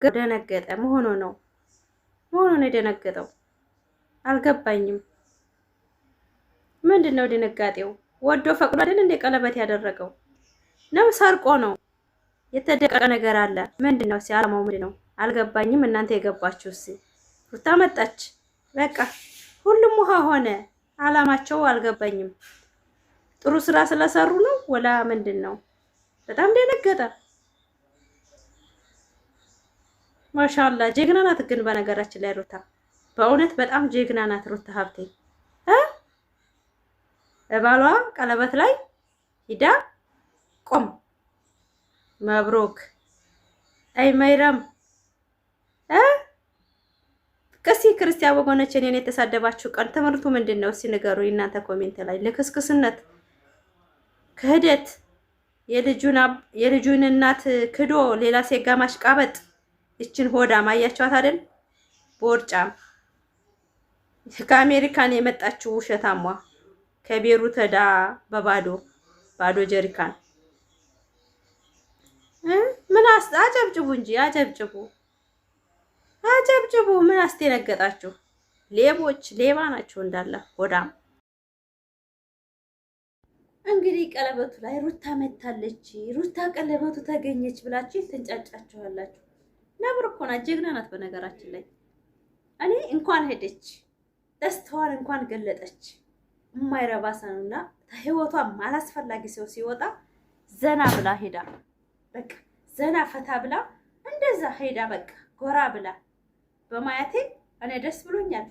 ደነገጠ ነው የደነገጠው። አልገባኝም። ምንድነው ድንጋጤው? ወዶ ፈቅዶ አይደል እንደ ቀለበት ያደረገው ነው? ሰርቆ ነው? የተደቀቀ ነገር አለ። ምንድነው? ሲያለማው ምንድነው? አልገባኝም። እናንተ የገባችሁ ሩታ መጣች። በቃ ሁሉም ውሃ ሆነ። አላማቸው አልገባኝም። ጥሩ ስራ ስለሰሩ ነው ወላ ምንድነው? በጣም ደነገጠ። ማሻአላ ጀግና ናት። ግን በነገራችን ላይ ሩታ በእውነት በጣም ጀግና ናት። ሩታ ሀብቴ ባሏ ቀለበት ላይ ሂዳ ቆም መብሮክ አይ ማይራም ከሲ ክርስቲያን ወገኖች እኔን የተሳደባችሁ ቀን ትምህርቱ ምንድነው? እስኪ ንገሩ እናንተ ኮሜንት ላይ። ለክስክስነት ክህደት የልጁን እናት ክዶ ሌላ ሴት ጋር ማሽቃበጥ። እችን ሆዳ ማያቸዋት አይደል? ቦርጫም ከአሜሪካን የመጣችው ውሸታሟ ከቤሩት ሄዳ ባዶ ጀሪካን ምን አጨብጭቡ እንጂ አጨብጭቡ። ምን አስደነገጣችሁ? ሌቦች ሌባ ናቸው እንዳለ ሆዳም። እንግዲህ ቀለበቱ ላይ ሩታ መታለች፣ ሩታ ቀለበቱ ተገኘች ብላችሁ ትንጫጫችኋላችሁ። ነብር እኮ ናት፣ ጀግና ናት። በነገራችን ላይ እኔ እንኳን ሄደች ደስታዋን እንኳን ገለጠች። የማይረባ ሰውና ህይወቷ አላስፈላጊ ሰው ሲወጣ ዘና ብላ ሄዳ በቃ ዘና ፈታ ብላ እንደዛ ሄዳ በቃ ጎራ ብላ በማየቴ እኔ ደስ ብሎኛል።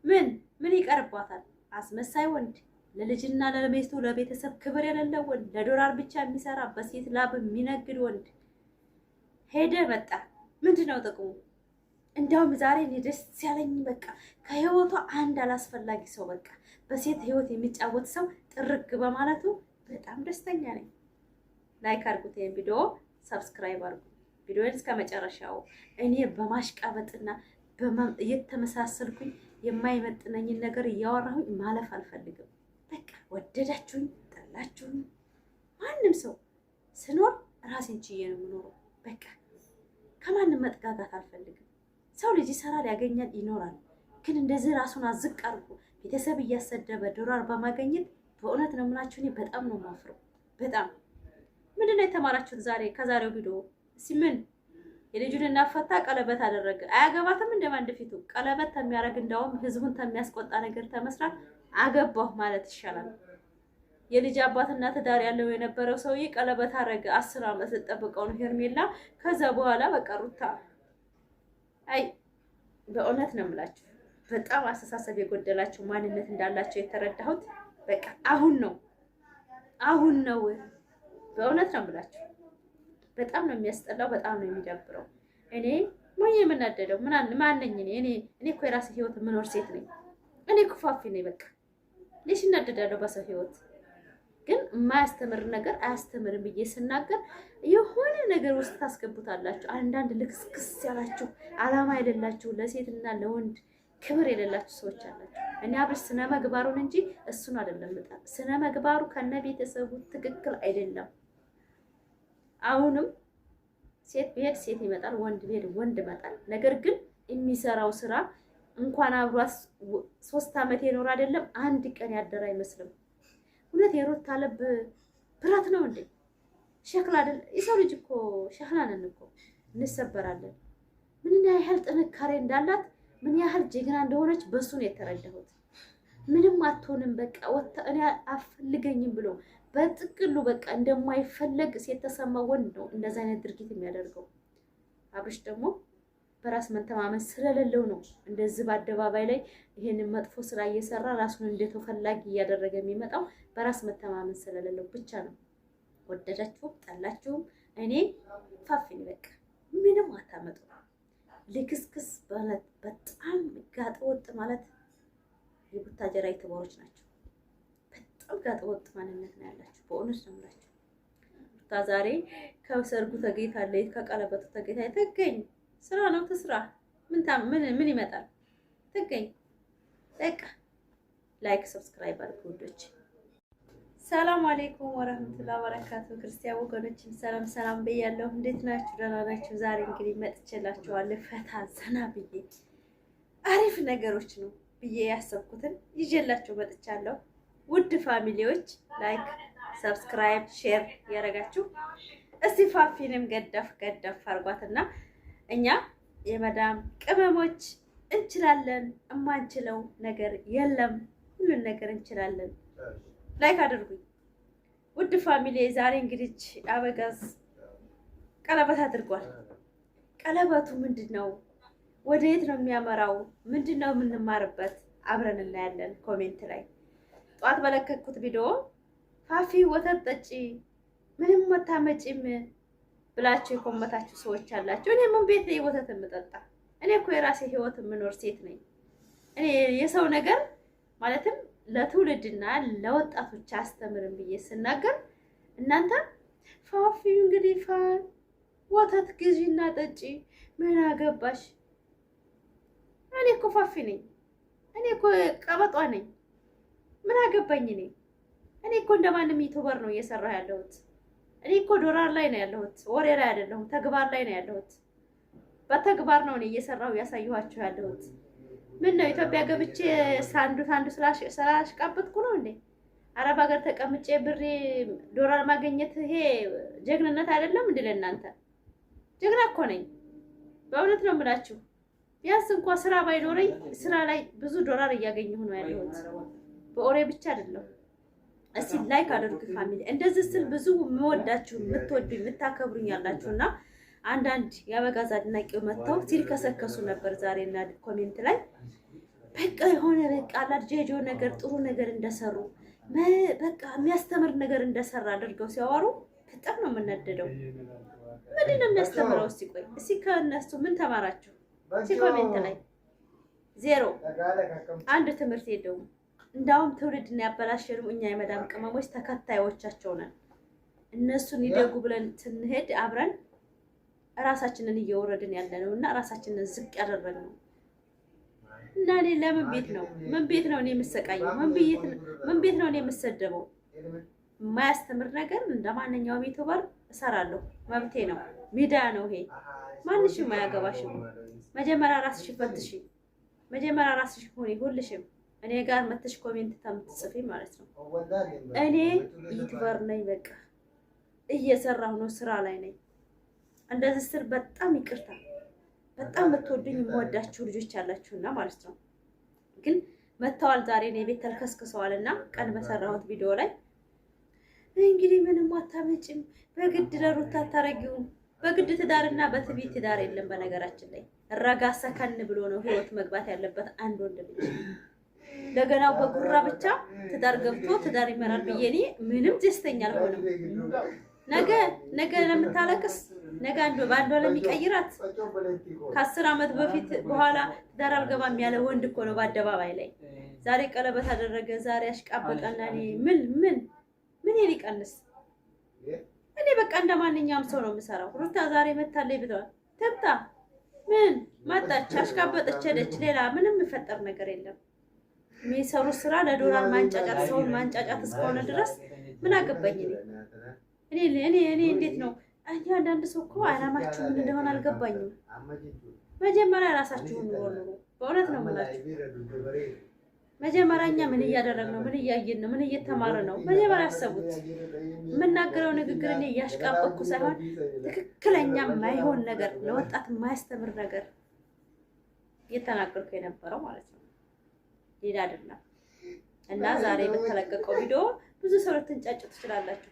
ምን ይቀርባታል? አስመሳይ ወንድ፣ ለልጅና ለሚስቱ ለቤተሰብ ክብር የሌለው ወንድ፣ ለዶላር ብቻ የሚሰራ በሴት ላብ የሚነግድ ወንድ ሄደ መጣ። ምንድነው ጥቅሙ? እንዲያውም ዛሬ እኔ ደስ ያለኝ በቃ ከህይወቷ አንድ አላስፈላጊ ሰው በቃ በሴት ህይወት የሚጫወት ሰው ጥርግ በማለቱ በጣም ደስተኛ ነኝ። ላይክ አድርጉት፣ ይሄን ቪዲዮ ሰብስክራይብ አድርጉ። ቪዲዮውን እስከ መጨረሻው እኔ በማሽቃበጥና እየተመሳሰልኩኝ የማይመጥነኝን ነገር እያወራሁኝ ማለፍ አልፈልግም። በቃ ወደዳችሁኝ ጠላችሁኝ ማንም ሰው ስኖር ራሴን ችዬ ነው የምኖረው። በቃ ከማንም መጥጋጋት አልፈልግም። ሰው ልጅ ይሰራል፣ ያገኛል፣ ይኖራል። ግን እንደዚህ ራሱን አዝቅ አድርጎ ቤተሰብ እያሰደበ ዶላር በማገኘት በእውነት ነው የምላችሁ እኔ በጣም ነው የማፍረው። በጣም ምንድነው የተማራችሁት ዛሬ ከዛሬው ቪዲዮ? ምን የልጁን እናፈታ ቀለበት አደረገ። አያገባትም እንደማንድ ፊቱ ቀለበት ተሚያረግ እንደውም ህዝቡን ተሚያስቆጣ ነገር ተመስራት አገባሁ ማለት ይሻላል። የልጅ አባትና ትዳር ያለው የነበረው ሰውዬ ቀለበት አረገ። 10 ዓመት ተጠብቀው ነው ሄርሜላ። ከዛ በኋላ በቃ ሩታ አይ በእውነት ነው የምላችሁ በጣም አስተሳሰብ የጎደላቸው ማንነት እንዳላቸው የተረዳሁት በቃ አሁን ነው በእውነት ነው የምላችሁ። በጣም ነው የሚያስጠላው፣ በጣም ነው የሚደብረው። እኔ ምን የምናደደው ማን ነኝ እኔ እኮ የራሴ ህይወት የምኖር ሴት ነኝ። እኔ ኩፋፊ ነኝ። በቃ ለሽ እናደዳለሁ በሰው ህይወት። ግን የማያስተምር ነገር አያስተምርም ብዬ ስናገር የሆነ ነገር ውስጥ ታስገቡታላችሁ። አንዳንድ ልክስክስ ያላችሁ አላማ የሌላችሁ ለሴትና ለወንድ ክብር የሌላችሁ ሰዎች አላችሁ። እኔ አብርሽ ስነ መግባሩን እንጂ እሱን አይደለም ልጣ። ስነ መግባሩ ከነ ቤተሰቡ ትክክል አይደለም። አሁንም ሴት ቢሄድ ሴት ይመጣል፣ ወንድ ቢሄድ ወንድ ይመጣል። ነገር ግን የሚሰራው ስራ እንኳን አብሯስ 3 ዓመት የኖር አይደለም አንድ ቀን ያደረ አይመስልም። እውነት የሩታ ልብ ብረት ነው እንዴ? ሸክላ አይደል? የሰው ልጅ እኮ ሸክላ ነን እኮ እንሰበራለን። ምን ያህል ጥንካሬ እንዳላት ምን ያህል ጀግና እንደሆነች በሱ ነው የተረዳሁት። ምንም አትሆንም በቃ ወጣ እኔ አፈልገኝም ብሎ በጥቅሉ በቃ እንደማይፈለግ ሲተሰማ ወንድ ነው እንደዛ አይነት ድርጊት የሚያደርገው። አብርሽ ደግሞ በራስ መተማመን ስለሌለው ነው እንደዚህ በአደባባይ ላይ ይሄንን መጥፎ ስራ እየሰራ ራሱን እንደተፈላጊ እያደረገ የሚመጣው በራስ መተማመን ስለሌለው ብቻ ነው። ወደዳችሁም ጠላችሁም እኔ ፋፊን በቃ ምንም አታመጡ። ልክስክስ ማለት በጣም ጋጠወጥ ማለት የቡታጀራ የተባሮች ናቸው። በጣም ጋጠወጥ ማንነት ነው ያላችሁ። በእውነት ነው የምላችሁ። ዛሬ ከሰርጉ ተገኝታለች፣ ከቀለበቱ ተገኝታለች። ተገኝ ስራ ነው ትስራ። ምን ይመጣል? ተገኝ በቃ ላይክ ሰብስክራይብ አድርጉ ውዶች። ሰላም አለይኩም ወራህመቱላሂ ወበረካቱ። ክርስቲያን ወገኖችም ሰላም ሰላም ብያለሁ። እንዴት ናችሁ? ደህና ናችሁ? ዛሬ እንግዲህ መጥቼላችኋለሁ ፈታ ዘና ብዬ አሪፍ ነገሮች ነው ብዬ ያሰብኩትን ይዤላችሁ መጥቻለሁ። ውድ ፋሚሊዎች ላይክ፣ ሰብስክራይብ፣ ሼር ያደረጋችሁ እስቲ ፋፊንም ገደፍ ገደፍ አርጓትና እኛ የመዳም ቅመሞች እንችላለን፣ እማንችለው ነገር የለም፣ ሁሉን ነገር እንችላለን። ላይክ አድርጉኝ ውድ ፋሚሊ። ዛሬ እንግዲህ አበጋዝ ቀለበት አድርጓል። ቀለበቱ ምንድነው? ወደ የት ነው የሚያመራው? ምንድነው የምንማርበት? አብረን እናያለን። ኮሜንት ላይ ጧት በለከኩት ቪዲዮ ፋፊ ወተት ጠጪ ምንም አታመጪም ብላችሁ የኮመታችሁ ሰዎች አላችሁ። እኔ ምን ቤት ላይ ወተት የምጠጣ? እኔ እኮ የራሴ ህይወት የምኖር ሴት ነኝ። እኔ የሰው ነገር ማለትም ለትውልድና ለወጣቶች አስተምርን ብዬ ስናገር እናንተ ፋፊ እንግዲህ ወተት ግዢና ጠጪ ምን አገባሽ? እኔ እኮ ፋፊ ነኝ። እኔ እኮ ቀበጧ ነኝ። ምን አገባኝ? እኔ እኮ እንደማንም ዩቲዩበር ነው እየሰራሁ ያለሁት። እኔ እኮ ዶላር ላይ ነው ያለሁት፣ ወሬ ላይ አይደለሁም። ተግባር ላይ ነው ያለሁት። በተግባር ነው እኔ እየሰራሁ ያሳየኋችሁ ያለሁት። ምን ነው ኢትዮጵያ ገብቼ ሳንዱ ስላሽቃበጥኩ ነው እንዴ? አረብ ሀገር ተቀምጬ ብሬ ዶላር ማግኘት ይሄ ጀግንነት አይደለም እንዴ? ለእናንተ ጀግና እኮ ነኝ። በእውነት ነው የምላችሁ። ቢያንስ እንኳን ስራ ባይኖረኝ ስራ ላይ ብዙ ዶላር እያገኘሁ ነው ያለሁት። በኦሬ ብቻ አይደለም። እስቲ ላይክ አድርጉ ፋሚሊ። እንደዚህ ስል ብዙ የምወዳችሁ የምትወዱኝ የምታከብሩኝ ያላችሁና አንዳንድ የአበጋዝ አድናቂው መጥተው ሲልከሰከሱ ነበር ዛሬና ኮሜንት ላይ። በቃ የሆነ በቃ አላርጄጆ ነገር ጥሩ ነገር እንደሰሩ በቃ የሚያስተምር ነገር እንደሰራ አድርገው ሲያወሩ በጣም ነው የምናደደው። ምንድን ነው የሚያስተምረው? እስቲ ቆይ እስቲ ከእነሱ ምን ተማራችሁ? እስቲ ኮሜንት ላይ ዜሮ አንድ ትምህርት የለውም። እንዳውም ትውልድና ያበላሸንም እኛ የመዳም ቅመሞች ተከታዮቻቸው ነን። እነሱን ይደጉ ብለን ስንሄድ አብረን ራሳችንን እየወረድን ያለነው እና ራሳችንን ዝቅ ያደረግነው እና እኔ ለምን ቤት ነው እኔ የምሰቃየው? ምን ቤት ነው እኔ የምሰደበው? የማያስተምር ነገር እንደማንኛውም ዩቲዩበር እሰራለሁ፣ መብቴ ነው። ሚዲያ ነው ይሄ፣ ማንሽም አያገባሽም። መጀመሪያ ራስሽ ፈትሺ፣ መጀመሪያ ራስሽ ሆኔ ሁልሽም እኔ ጋር መተሽ ኮሜንት ታምጽፊ ማለት ነው። እኔ ዩቲዩበር ነኝ፣ በቃ እየሰራሁ ነው፣ ስራ ላይ ነኝ። እንደዚህ ስር በጣም ይቅርታ። በጣም የምትወዱኝ የምወዳችሁ ልጆች ያላችሁና ማለት ነው። ግን መተዋል ዛሬ ነው ቤት ተልከስክሰዋልና ቀን በሰራሁት ቪዲዮ ላይ እንግዲህ ምንም አታመጭም፣ በግድ ለሩታ አታረጊውም። በግድ ትዳርና በትዕቢት ትዳር የለም። በነገራችን ላይ ረጋ ሰከን ብሎ ነው ህይወት መግባት ያለበት አንድ ወንድ ልጅ። ለገናው በጉራ ብቻ ትዳር ገብቶ ትዳር ይመራል ብዬ እኔ ምንም ደስተኛ አልሆንም። ነገ ለምታለቅስ ነገ በአንዷ ለሚቀይራት ከ10 ዓመት በፊት በኋላ ትዳር አልገባም ያለ ወንድ እኮ ነው በአደባባይ ላይ። ዛሬ ቀለበት አደረገ፣ ዛሬ አሽቃበጠና እኔ ምን ሊቀንስ? እኔ በቃ እንደማንኛውም ሰው ነው የምሰራው። ሩታ ዛሬ መታለይ ብለዋል። ተምታ ምን መጣች፣ አሽቃበጠች፣ ሄደች። ሌላ ምንም የሚፈጠር ነገር የለም። የሚሰሩት ስራ ለዶላር ማንጫጫት፣ ሰውን ማንጫጫት እስከሆነ ድረስ ምን አገባኝ እኔ እንዴት ነው? አንዳንድ ሰው እኮ አላማችሁ ምን እንደሆነ አልገባኝም። መጀመሪያ ራሳችሁን ኑሩ። በእውነት ነው የምላችሁ። መጀመሪያ እኛ ምን እያደረግን ነው? ምን እያየን ነው? ምን እየተማርን ነው? መጀመሪያ አሰቡት። የምናገረው ንግግር እኔ እያሽቃበጥኩ ሳይሆን ትክክለኛ የማይሆን ነገር፣ ለወጣት የማያስተምር ነገር እየተናገርኩ የነበረው ማለት ነው፣ ሌላ አይደለም። እና ዛሬ በተለቀቀው ቪዲዮ ብዙ ሰው ልትንጫጩ ትችላላችሁ።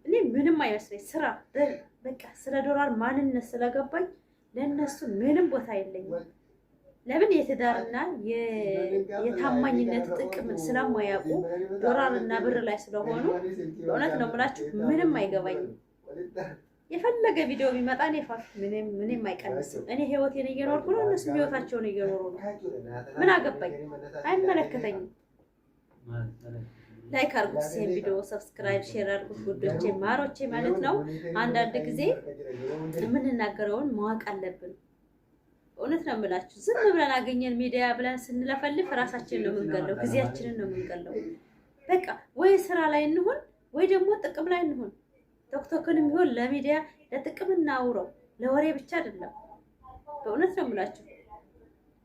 እኔ ምንም አይመስለኝ። ስራ በቃ ስለ ዶላር ማንነት ስለገባኝ ለነሱ ምንም ቦታ የለኝም። ለምን የትዳርና የታማኝነት ጥቅም ስለማያውቁ ዶላርና ብር ላይ ስለሆኑ በእውነት ነው የምላችሁ ምንም አይገባኝም። የፈለገ ቪዲዮ ቢመጣ እኔ ምንም አይቀንስም። እኔ ህይወቴን እየኖርኩ ነው፣ እነሱ ህይወታቸውን እየኖሩ ነው። ምን አገባኝ? አይመለከተኝም። ላይክ አድርጉት፣ ይሄን ቪዲዮ ሰብስክራይብ፣ ሼር አድርጉት ጉዶቼ ማሮቼ ማለት ነው። አንዳንድ ጊዜ የምንናገረውን ማወቅ አለብን። እውነት ነው የምላችሁ። ዝም ብለን አገኘን ሚዲያ ብለን ስንለፈልፍ ራሳችንን ነው የምንገለው፣ ጊዜያችንን ነው የምንገለው። በቃ ወይ ስራ ላይ እንሁን ወይ ደግሞ ጥቅም ላይ እንሆን። ቶክቶክንም ቢሆን ለሚዲያ ለጥቅም እናውረው፣ ለወሬ ብቻ አይደለም። በእውነት ነው የምላችሁ።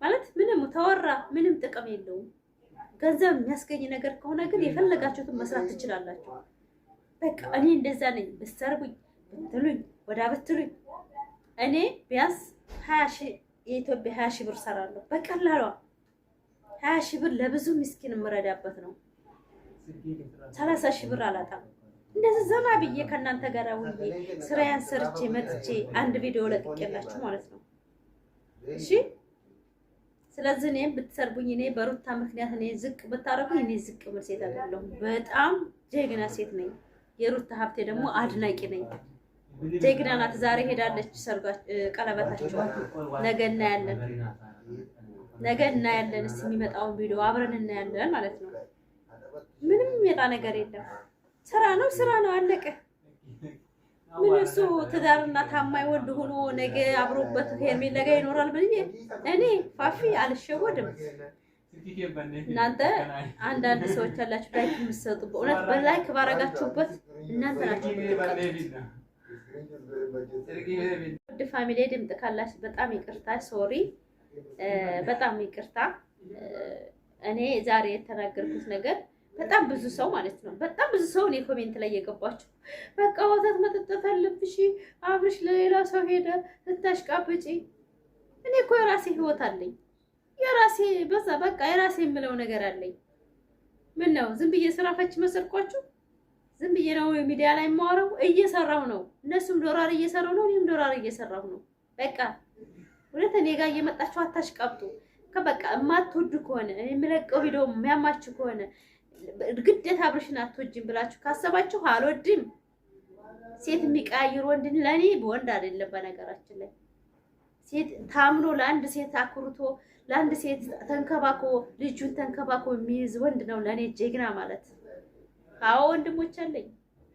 ማለት ምንም ተወራ ምንም ጥቅም የለውም። ገንዘብ የሚያስገኝ ነገር ከሆነ ግን የፈለጋችሁትን መስራት ትችላላችሁ። በቃ እኔ እንደዛ ነኝ። ብትሰርቡኝ ብትሉኝ ወዳ ብትሉኝ እኔ ቢያንስ 20 ሺህ የኢትዮጵያ 20 ሺህ ብር ሰራለሁ በቀላሏ 20 ሺህ ብር ለብዙ ምስኪን የምረዳበት ነው። 30 ሺህ ብር አላጣም። እንደዚህ ዘና ብዬ ከእናንተ ጋር ውዬ ስራዬን ሰርቼ መጥቼ አንድ ቪዲዮ ለቅቄላችሁ ማለት ነው። እሺ ስለዚህ እኔም ብትሰርቡኝ እኔ በሩታ ምክንያት እኔ ዝቅ ብታረጉኝ እኔ ዝቅ ምን ሴት አይደለሁም። በጣም ጀግና ሴት ነኝ። የሩታ ሀብቴ ደግሞ አድናቂ ነኝ። ጀግና ናት። ዛሬ ሄዳለች ቀለበታቸው። ነገ እናያለን። እስኪ የሚመጣውን ቪዲዮ አብረን እናያለን ማለት ነው። ምንም የሚመጣ ነገር የለም። ስራ ነው አለቀ። ምን እሱ ትዳርና ታማኝ ወንድ ሆኖ ነገ አብሮበት ሄርሜላ ነገ ይኖራል ብዬ እኔ ፋፊ አልሸወድም። እናንተ አንዳንድ ሰዎች ያላችሁ ላይክ የምትሰጡ በእውነት በላይክ ባረጋችሁበት እናንተ ናችሁ የምትቀጡት። ውድ ፋሚሊ ድምፅ ካላችሁ በጣም ይቅርታ፣ ሶሪ፣ በጣም ይቅርታ። እኔ ዛሬ የተናገርኩት ነገር በጣም ብዙ ሰው ማለት ነው፣ በጣም ብዙ ሰው እኔ ኮሜንት ላይ የገባችሁ በቃ ወተት መጠጣት አለብሽ አብርሽ ለሌላ ሰው ሄደ ስታሽቃብጪ። እኔ እኮ የራሴ ህይወት አለኝ፣ የራሴ በቃ የራሴ የምለው ነገር አለኝ። ምን ነው ዝም ብዬ ስራ ፈች መሰልኳችሁ? ዝም ብዬ ነው ሚዲያ ላይ የማወራው? እየሰራሁ ነው። እነሱም ዶላር እየሰራሁ ነው፣ እኔም ዶላር እየሰራሁ ነው። በቃ ወደ እኔ ጋር እየመጣችሁ አታሽቃብጡ። በቃ የማትወዱ ከሆነ የምለቀው ቪዲዮ የሚያማችሁ ከሆነ ግዴታ አብርሽን አትወጂም ብላችሁ ካሰባችሁ አልወድም። ሴት የሚቀያየር ወንድ ለኔ ወንድ አይደለም። በነገራችን ላይ ሴት ታምኖ ለአንድ ሴት አኩርቶ ለአንድ ሴት ተንከባኮ ልጁን ተንከባኮ የሚይዝ ወንድ ነው ለኔ ጀግና ማለት። አዎ ወንድሞች አለኝ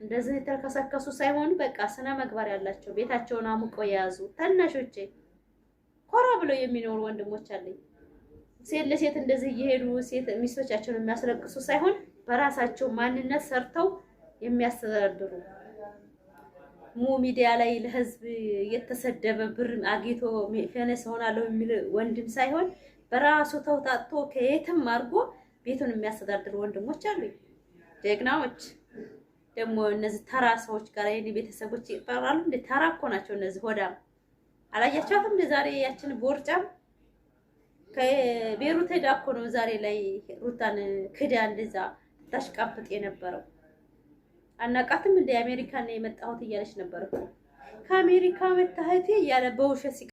እንደዚህ የተከሰከሱ ሳይሆኑ በቃ ስነ ምግባር ያላቸው ቤታቸውን አሙቆ የያዙ ታናሾቼ ኮራ ብለው የሚኖሩ ወንድሞች አለኝ። ሴት ለሴት እንደዚህ እየሄዱ ሴት ሚስቶቻቸውን የሚያስለቅሱ ሳይሆን በራሳቸው ማንነት ሰርተው የሚያስተዳድሩ ሚዲያ ላይ ለህዝብ የተሰደበ ብር አግኝቶ ፌነስ ሆናለሁ የሚል ወንድም ሳይሆን በራሱ ተውጣጥቶ ከየትም አድርጎ ቤቱን የሚያስተዳድሩ ወንድሞች አሉ። ጀግናዎች ደግሞ እነዚህ ተራ ሰዎች ጋር የኔ ቤተሰቦች ይፈራሉ እንዴ? ተራ እኮ ናቸው እነዚህ ሆዳም። አላያቸዋትም እንደ ዛሬ ያችን ቦርጫም ከቤሩት ሄዳ እኮ ነው ዛሬ ላይ ሩታን ክዳ እንደዛ ታሽቃብጥ የነበረው። አናቃትም እንደ አሜሪካ ነው የመጣሁት እያለች ነበር እኮ። ከአሜሪካ መጣህቴ እያለ በውሸት